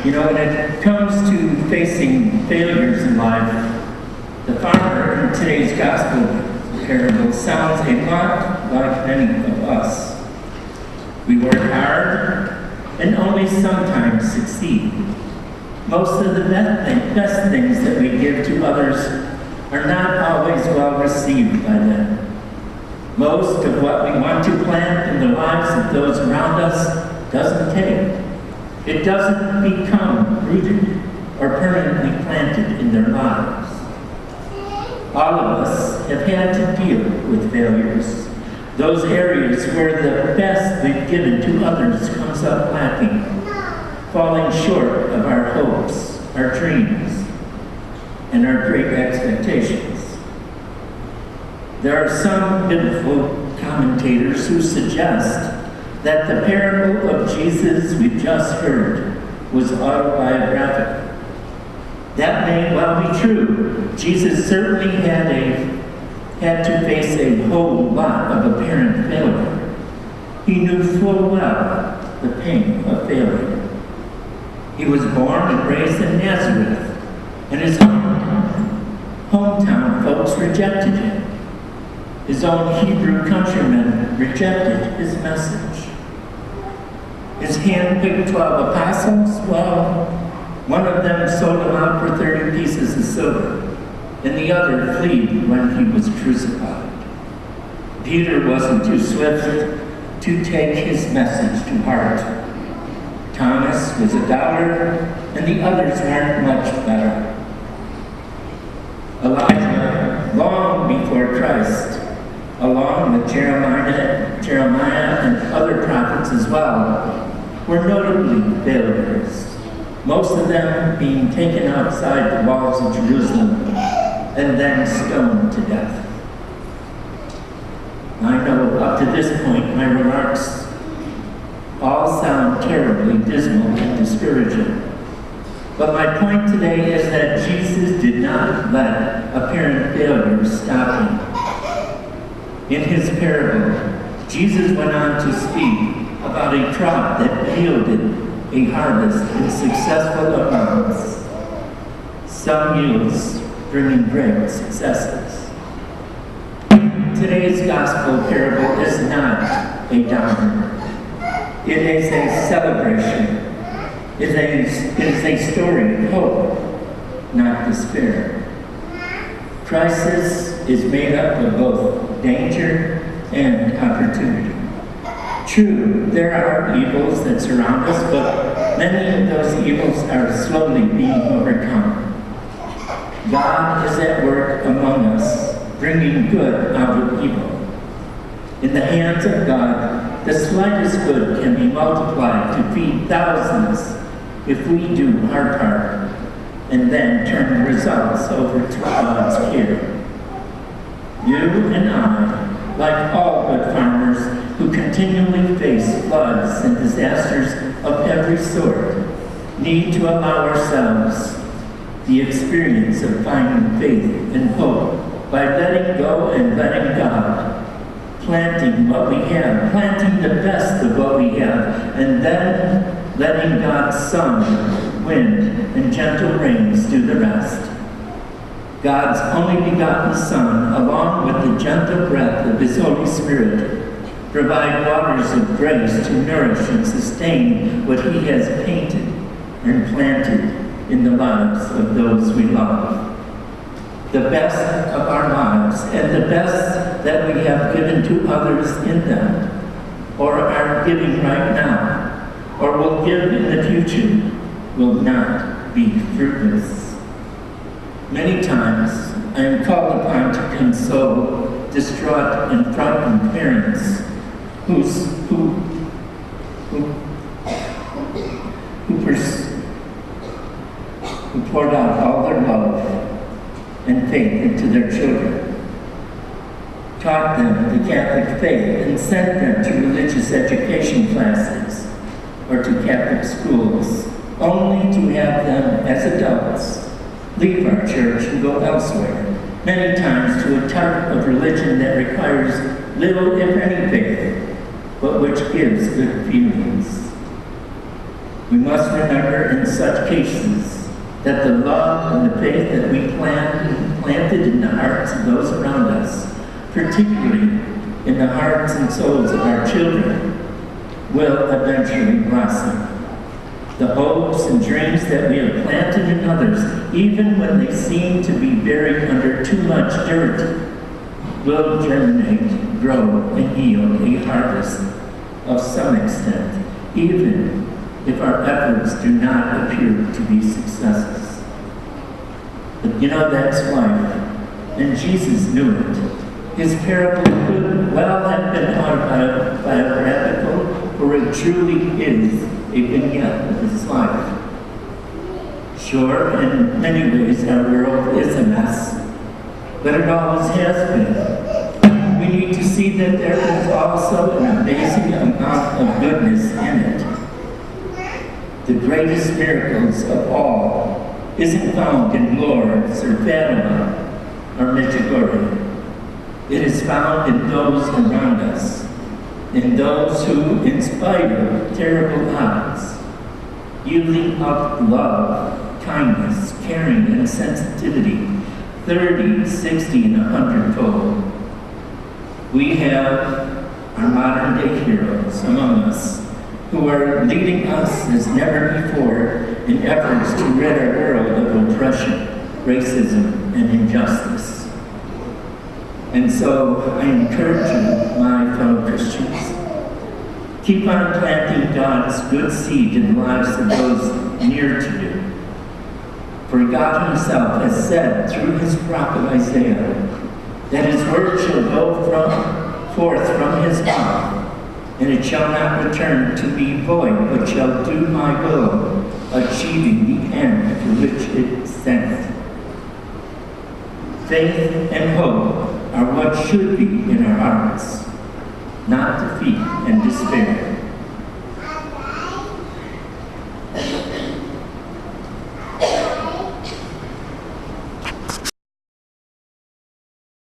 You know, when it comes to facing failures in life, the farmer in today's gospel parable sounds a lot like many of us. We work hard and only sometimes succeed. Most of the best things that we give to others are not always well received by them. Most of what we want to plant in the lives of those around us doesn't take. It doesn't become rooted or permanently planted in their lives. All of us have had to deal with failures, those areas where the best we've given to others comes up lacking, falling short of our hopes, our dreams, and our great expectations. There are some biblical commentators who suggest that the parable of Jesus we've just heard was autobiographical. That may well be true. Jesus certainly had to face a whole lot of apparent failure. He knew full well the pain of failure. He was born and raised in Nazareth, and his hometown folks rejected him. His own Hebrew countrymen rejected his message. His hand-picked 12 apostles, well, one of them sold him out for 30 pieces of silver, and the other fled when he was crucified. Peter wasn't too swift to take his message to heart. Thomas was a doubter, and the others weren't much better. Elijah, long before Christ, along with Jeremiah and other prophets as well, were notably failures, most of them being taken outside the walls of Jerusalem and then stoned to death. I know up to this point my remarks all sound terribly dismal and discouraging. But my point today is that Jesus did not let apparent failures stop him. In his parable, Jesus went on to speak about a crop that yielded a harvest in successful amounts. Some yields bringing great successes. Today's gospel parable is not a downer. It is a celebration. It is a story of hope, not despair. Crisis is made up of both danger and opportunity. True, there are evils that surround us, but many of those evils are slowly being overcome. God is at work among us, bringing good out of evil. In the hands of God, the slightest good can be multiplied to feed thousands if we do our part and then turn the results over to God's care. You and I, like all good farmers who continually face floods and disasters of every sort, need to allow ourselves the experience of finding faith and hope by letting go and letting God, planting what we have, planting the best of what we have, and then letting God's sun, wind, and gentle rains do the rest. God's only begotten Son, along with the gentle breath of His Holy Spirit, provide waters of grace to nourish and sustain what He has painted and planted in the lives of those we love. The best of our lives and the best that we have given to others in them, or are giving right now, or will give in the future, will not be fruitless. Many times I am called upon to console distraught and frightened parents who poured out all their love and faith into their children, taught them the Catholic faith, and sent them to religious education classes or to Catholic schools, only to have them as adults leave our church and go elsewhere, many times to a type of religion that requires little, if any, faith, but which gives good feelings. We must remember in such cases that the love and the faith that we planted in the hearts of those around us, particularly in the hearts and souls of our children, will eventually blossom. The hopes and dreams that we have planted in others, even when they seem to be buried under too much dirt, will germinate, grow, and yield a harvest of some extent, even if our efforts do not appear to be successes. But that's life, and Jesus knew it. His parable could well have been autobiographical, for it truly is a vignette of his life. Sure, in many ways our world is a mess, but it always has been. We need to see that there is also an amazing amount of goodness in it. The greatest miracles of all isn't found in Lourdes or Fatima or Medjugorje. It is found in those around us, in those who, in spite of terrible odds, yielding up love, kindness, caring, and sensitivity, 30, 60, and 100-fold. We have our modern-day heroes among us who are leading us as never before in efforts to rid our world of oppression, racism, and injustice. And so I encourage you, my fellow Christians, keep on planting God's good seed in the lives of those near to you. For God himself has said through his prophet Isaiah that his word shall go forth from his mouth, and it shall not return to be void, but shall do my will, achieving the end to which it is sent. Faith and hope are what should be in our hearts, not defeat and despair.